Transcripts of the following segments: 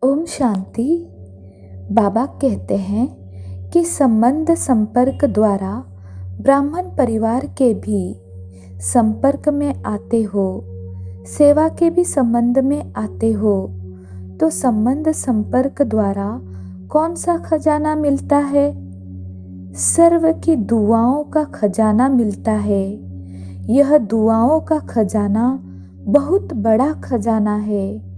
ओम शांति। बाबा कहते हैं कि संबंध संपर्क द्वारा ब्राह्मण परिवार के भी संपर्क में आते हो, सेवा के भी संबंध में आते हो, तो संबंध संपर्क द्वारा कौन सा खजाना मिलता है? सर्व की दुआओं का खजाना मिलता है। यह दुआओं का खजाना बहुत बड़ा खजाना है,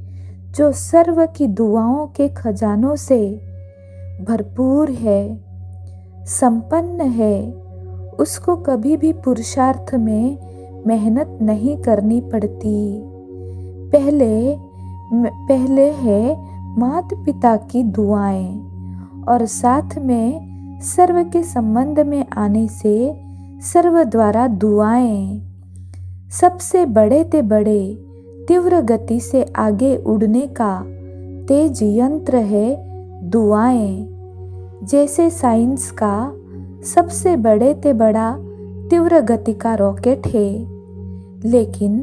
जो सर्व की दुआओं के खजानों से भरपूर है, संपन्न है। उसको कभी भी पुरुषार्थ में मेहनत नहीं करनी पड़ती। पहले है माता पिता की दुआएं, और साथ में सर्व के संबंध में आने से सर्व द्वारा दुआएं। सबसे बड़े ते बड़े तीव्र गति से आगे उड़ने का तेज यंत्र है दुआएं। जैसे साइंस का सबसे बड़े ते बड़ा तीव्र गति का रॉकेट है, लेकिन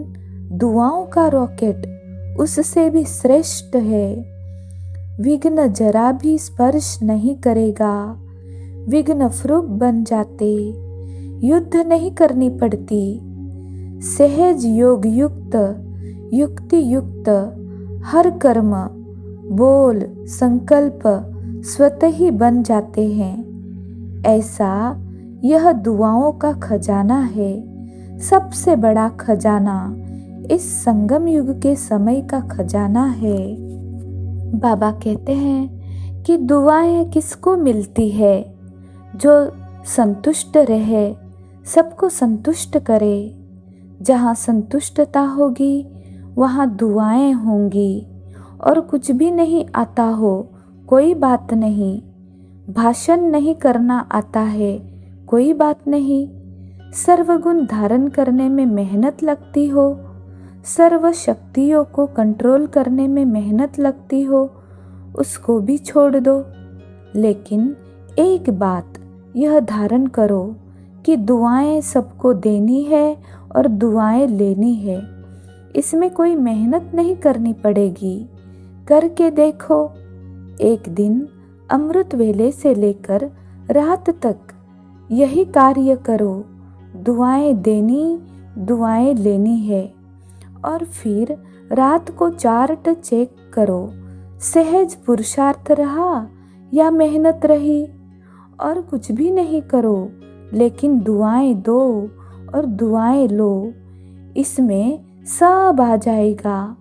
दुआओं का रॉकेट उससे भी श्रेष्ठ है। विघ्न जरा भी स्पर्श नहीं करेगा, विघ्न फ्रूप बन जाते, युद्ध नहीं करनी पड़ती। सहज योग युक्त युक्ति युक्त हर कर्म बोल संकल्प स्वतः ही बन जाते हैं। ऐसा यह दुआओं का खजाना है, सबसे बड़ा खजाना इस संगम युग के समय का खजाना है। बाबा कहते हैं कि दुआएं किसको मिलती है? जो संतुष्ट रहे, सबको संतुष्ट करे। जहाँ संतुष्टता होगी वहाँ दुआएं होंगी। और कुछ भी नहीं आता हो, कोई बात नहीं। भाषण नहीं करना आता है, कोई बात नहीं। सर्वगुण धारण करने में मेहनत लगती हो, सर्व शक्तियों को कंट्रोल करने में मेहनत लगती हो, उसको भी छोड़ दो। लेकिन एक बात यह धारण करो कि दुआएं सबको देनी है और दुआएं लेनी है। इसमें कोई मेहनत नहीं करनी पड़ेगी। करके देखो। एक दिन अमृत वेले से लेकर रात तक यही कार्य करो। दुआएं देनी, दुआएं लेनी है। और फिर रात को चार्ट चेक करो, सहज पुरुषार्थ रहा या मेहनत रही। और कुछ भी नहीं करो, लेकिन दुआएं दो और दुआएं लो। इसमें सब आ जाएगा।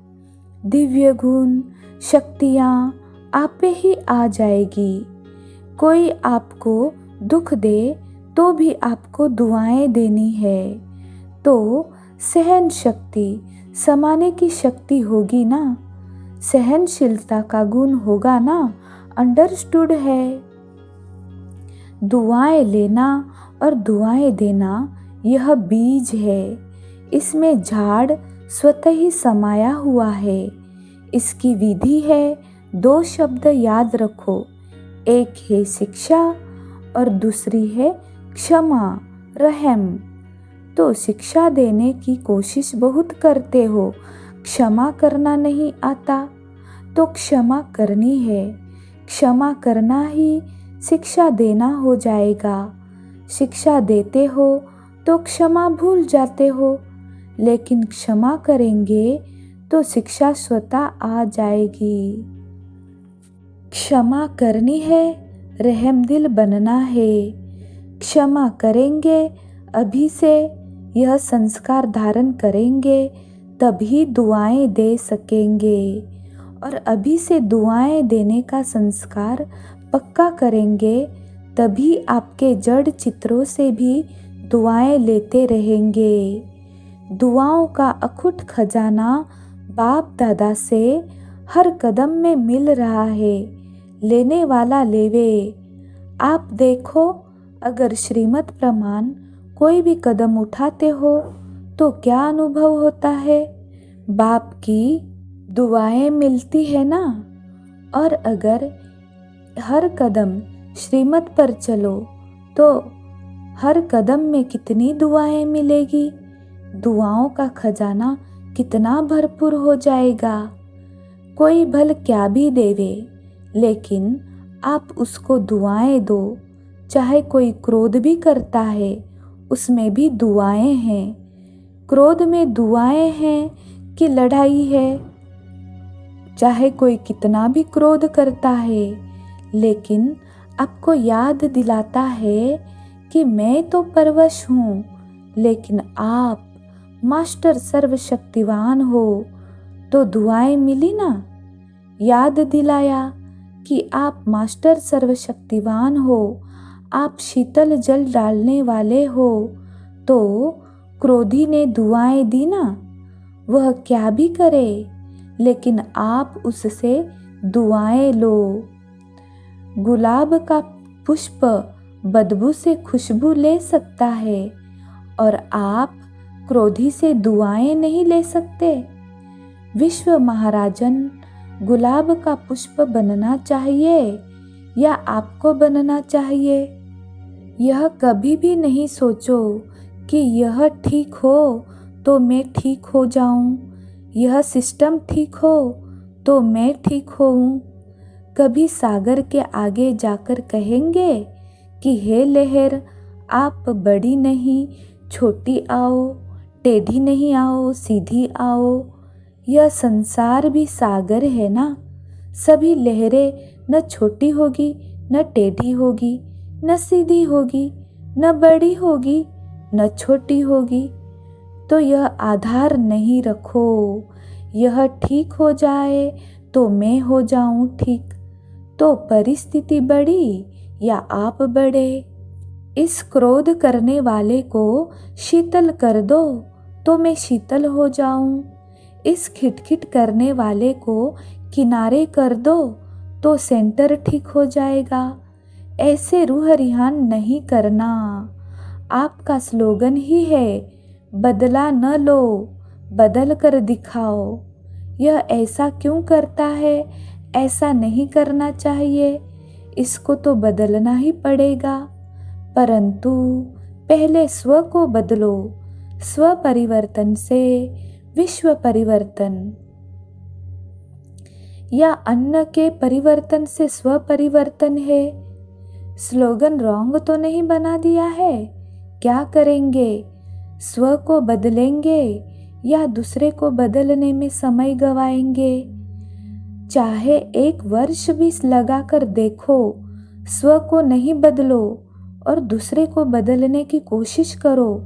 दिव्य गुण शक्तियाँ आपे ही आ जाएगी। कोई आपको दुख दे तो भी आपको दुआएं देनी है, तो सहन शक्ति समाने की शक्ति होगी ना, सहनशीलता का गुण होगा ना। अंडरस्टूड है। दुआएं लेना और दुआएं देना यह बीज है। इसमें झाड़ स्वतः ही समाया हुआ है। इसकी विधि है, 2 शब्द याद रखो। एक है शिक्षा और दूसरी है क्षमा, रहम। तो शिक्षा देने की कोशिश बहुत करते हो, क्षमा करना नहीं आता, तो क्षमा करनी है। क्षमा करना ही शिक्षा देना हो जाएगा। शिक्षा देते हो तो क्षमा भूल जाते हो, लेकिन क्षमा करेंगे तो शिक्षा स्वतः आ जाएगी। क्षमा करनी है, रहमदिल बनना है। क्षमा करेंगे, अभी से यह संस्कार धारण करेंगे, तभी दुआएं दे सकेंगे। और अभी से दुआएं देने का संस्कार पक्का करेंगे, तभी आपके जड़ चित्रों से भी दुआएं लेते रहेंगे। दुआओं का अखुट खजाना बाप दादा से हर कदम में मिल रहा है। लेने वाला लेवे। आप देखो, अगर श्रीमत प्रमाण कोई भी कदम उठाते हो तो क्या अनुभव होता है? बाप की दुआएं मिलती है ना। और अगर हर कदम श्रीमत पर चलो तो हर कदम में कितनी दुआएं मिलेगी। दुआओं का खजाना कितना भरपूर हो जाएगा। कोई भल क्या भी देवे, लेकिन आप उसको दुआएं दो। चाहे कोई क्रोध भी करता है, उसमें भी दुआएं हैं। क्रोध में दुआएं हैं कि लड़ाई है। चाहे कोई कितना भी क्रोध करता है, लेकिन आपको याद दिलाता है कि मैं तो परवश हूँ, लेकिन आप मास्टर सर्वशक्तिवान हो, तो दुआएं मिली ना। याद दिलाया कि आप मास्टर सर्वशक्तिवान हो, आप शीतल जल डालने वाले हो, तो क्रोधी ने दुआएं दी ना। वह क्या भी करे, लेकिन आप उससे दुआएं लो। गुलाब का पुष्प बदबू से खुशबू ले सकता है, और आप क्रोधी से दुआएं नहीं ले सकते। विश्व महाराजन गुलाब का पुष्प बनना चाहिए या आपको बनना चाहिए? यह कभी भी नहीं सोचो कि यह ठीक हो तो मैं ठीक हो जाऊं, यह सिस्टम ठीक हो तो मैं ठीक होऊं। कभी सागर के आगे जाकर कहेंगे कि हे लहर, आप बड़ी नहीं छोटी आओ, टेढ़ी नहीं आओ सीधी आओ। यह संसार भी सागर है ना। सभी लहरें न छोटी होगी न टेढ़ी होगी न सीधी होगी न बड़ी होगी न छोटी होगी। तो यह आधार नहीं रखो, यह ठीक हो जाए तो मैं हो जाऊं ठीक। तो परिस्थिति बड़ी या आप बड़े। इस क्रोध करने वाले को शीतल कर दो तो मैं शीतल हो जाऊं। इस खिटखिट करने वाले को किनारे कर दो तो सेंटर ठीक हो जाएगा। ऐसे रूह रिहान नहीं करना। आपका स्लोगन ही है, बदला न लो बदल कर दिखाओ। यह ऐसा क्यों करता है, ऐसा नहीं करना चाहिए, इसको तो बदलना ही पड़ेगा। परंतु पहले स्व को बदलो। स्व परिवर्तन से विश्व परिवर्तन, या अन्न के परिवर्तन से स्व परिवर्तन है। स्लोगन रॉन्ग तो नहीं बना दिया है? क्या करेंगे? स्व को बदलेंगे या दूसरे को बदलने में समय गवाएंगे? चाहे 1 वर्ष भी लगाकर देखो, स्व को नहीं बदलो और दूसरे को बदलने की कोशिश करो,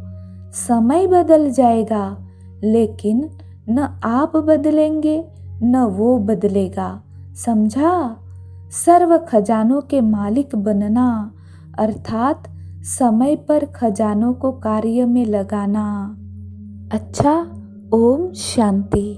समय बदल जाएगा, लेकिन न आप बदलेंगे न वो बदलेगा। समझा? सर्व खजानों के मालिक बनना अर्थात समय पर खजानों को कार्य में लगाना। अच्छा, ओम शांति।